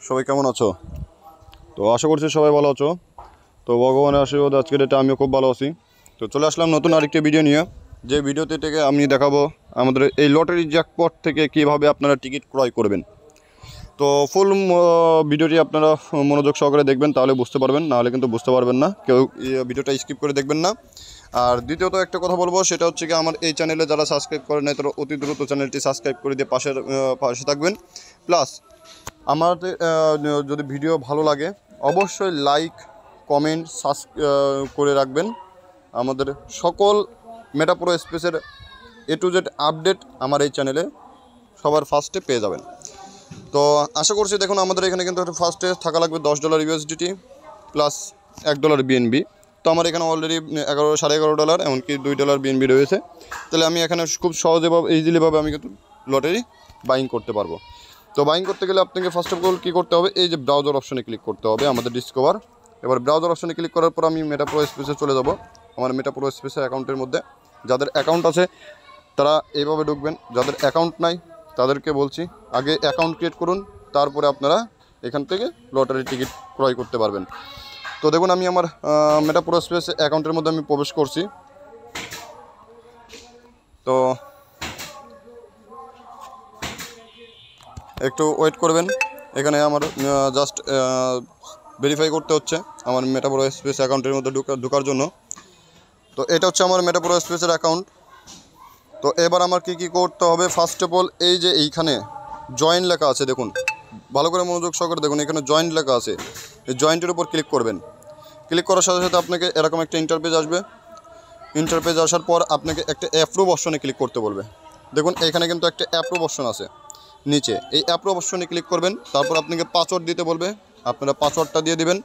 সবাই কেমন আছো? তো আশা করছি সবাই ভালো আছো। তো ভগবানের আশীর্বাদ আজকের ডেটে আমিও খুব ভালো আছি। তো চলে আসলাম নতুন আরেকটি ভিডিও নিয়ে, যে ভিডিওতে থেকে আমি দেখাবো আমাদের এই লটারি জ্যাকপট থেকে কীভাবে আপনারা টিকিট ক্রয় করবেন। তো ফুল ভিডিওটি আপনারা মনোযোগ সহকারে দেখবেন, তাহলে বুঝতে পারবেন, নাহলে কিন্তু বুঝতে পারবেন না। কেউ ভিডিওটা স্কিপ করে দেখবেন না। আর দ্বিতীয়ত একটা কথা বলবো, সেটা হচ্ছে কি, আমার এই চ্যানেলে যারা সাবস্ক্রাইব করে নেয় তারা অতি দ্রুত চ্যানেলটি সাবস্ক্রাইব করে দিয়ে পাশে থাকবেন। প্লাস আমাদের যদি ভিডিও ভালো লাগে অবশ্যই লাইক কমেন্ট করে রাখবেন। আমাদের সকল মেটাপ্রো স্পেসের A to Z আপডেট আমার এই চ্যানেলে সবার ফার্স্টে পেয়ে যাবেন। তো আশা করছি, দেখুন আমাদের এখানে কিন্তু ফার্স্টে থাকা লাগবে $10 USDT প্লাস $1 BNB। তো আমার এখানে অলরেডি $11.5 এমনকি $2 BNB রয়েছে। তাহলে আমি এখানে খুব সহজেভাবে ইজিলিভাবে আমি কিন্তু লটারি বাইং করতে পারবো। তো বাইং করতে গেলে আপনাকে ফার্স্ট অফ অল কী করতে হবে, এই যে ব্রাউজার অপশনে ক্লিক করতে হবে আমাদের ডিসকভার। এবার ব্রাউজার অপশনে ক্লিক করার পর আমি মেটাপ্রো স্পেসে চলে যাব। আমার মেটাপ্রো স্পেসের অ্যাকাউন্টের মধ্যে যাদের অ্যাকাউন্ট আছে তারা এইভাবে ঢুকবেন, যাদের অ্যাকাউন্ট নাই তাদেরকে বলছি আগে অ্যাকাউন্ট ক্রিয়েট করুন, তারপরে আপনারা এখান থেকে লটারি টিকিট ক্রয় করতে পারবেন। তো দেখুন আমি আমার মেটাপ্রো স্পেস অ্যাকাউন্টের মধ্যে আমি প্রবেশ করছি। তো একটু ওয়েট করবেন, এখানে আমার জাস্ট ভেরিফাই করতে হচ্ছে আমার মেটাপ্রো স্পেস অ্যাকাউন্টের মধ্যে ঢোকার জন্য। তো এটা হচ্ছে আমার মেটাপ্রো স্পেসের অ্যাকাউন্ট। তো এবার আমার কি করতে হবে, ফার্স্ট অফ অল এই যে এইখানে জয়েন লেখা আছে, দেখুন ভালো করে মনোযোগ সহকারে দেখুন, এখানে জয়েন্ট লেখা আছে। এই জয়েন্টের উপর ক্লিক করবেন। ক্লিক করার সাথে সাথে আপনাকে এরকম একটা ইন্টারপেজ আসবে। ইন্টারপেজ আসার পর আপনাকে একটা অ্যাপ্রুভ অপশনে ক্লিক করতে বলবে। দেখুন এখানে কিন্তু একটা অ্যাপ্রুভ অপশন আছে নিচে, এই অ্যাপ্রুভ অপশনে ক্লিক করবেন। তারপর আপনাকে পাসওয়ার্ড দিতে বলবে, আপনারা পাসওয়ার্ডটা দিয়ে দিবেন।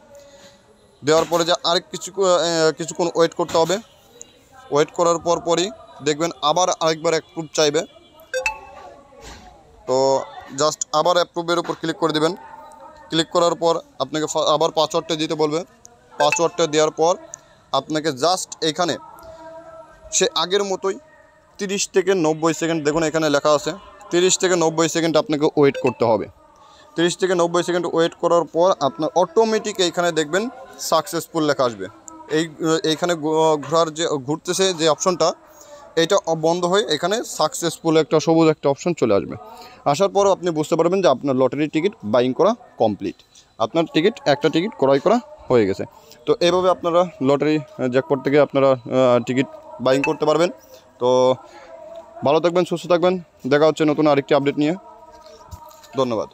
দেওয়ার পরে যে আরেক কিছুক্ষণ ওয়েট করতে হবে। ওয়েট করার পরই দেখবেন আবার আরেকবার অ্যাপ্রুভ চাইবে। তো জাস্ট আবার অ্যাপ্রুভের উপর ক্লিক করে দিবেন। ক্লিক করার পর আপনাকে আবার পাসওয়ার্ডটা দিতে বলবে। পাসওয়ার্ডটা দেওয়ার পর আপনাকে জাস্ট এখানে সে আগের মতোই 30 থেকে 90 সেকেন্ড, দেখুন এখানে লেখা আছে 30 থেকে 90 সেকেন্ড আপনাকে ওয়েট করতে হবে। 30 থেকে 90 সেকেন্ড ওয়েট করার পর আপনার অটোমেটিক এইখানে দেখবেন সাকসেসফুল লেখা আসবে। এইখানে ঘুরতেছে যে অপশনটা, এইটা বন্ধ হয়ে এখানে সাকসেসফুল একটা সবুজ একটা অপশন চলে আসবে। আসার পরও আপনি বুঝতে পারবেন যে আপনার লটারির টিকিট বাইং করা কমপ্লিট, আপনার একটা টিকিট ক্রয় করা হয়ে গেছে। তো এইভাবে আপনারা লটারি জ্যাকপট থেকে আপনারা টিকিট বাইং করতে পারবেন। তো ভালো থাকবেন, সুস্থ থাকবেন, দেখা হচ্ছে নতুন আরেকটি আপডেট নিয়ে। ধন্যবাদ।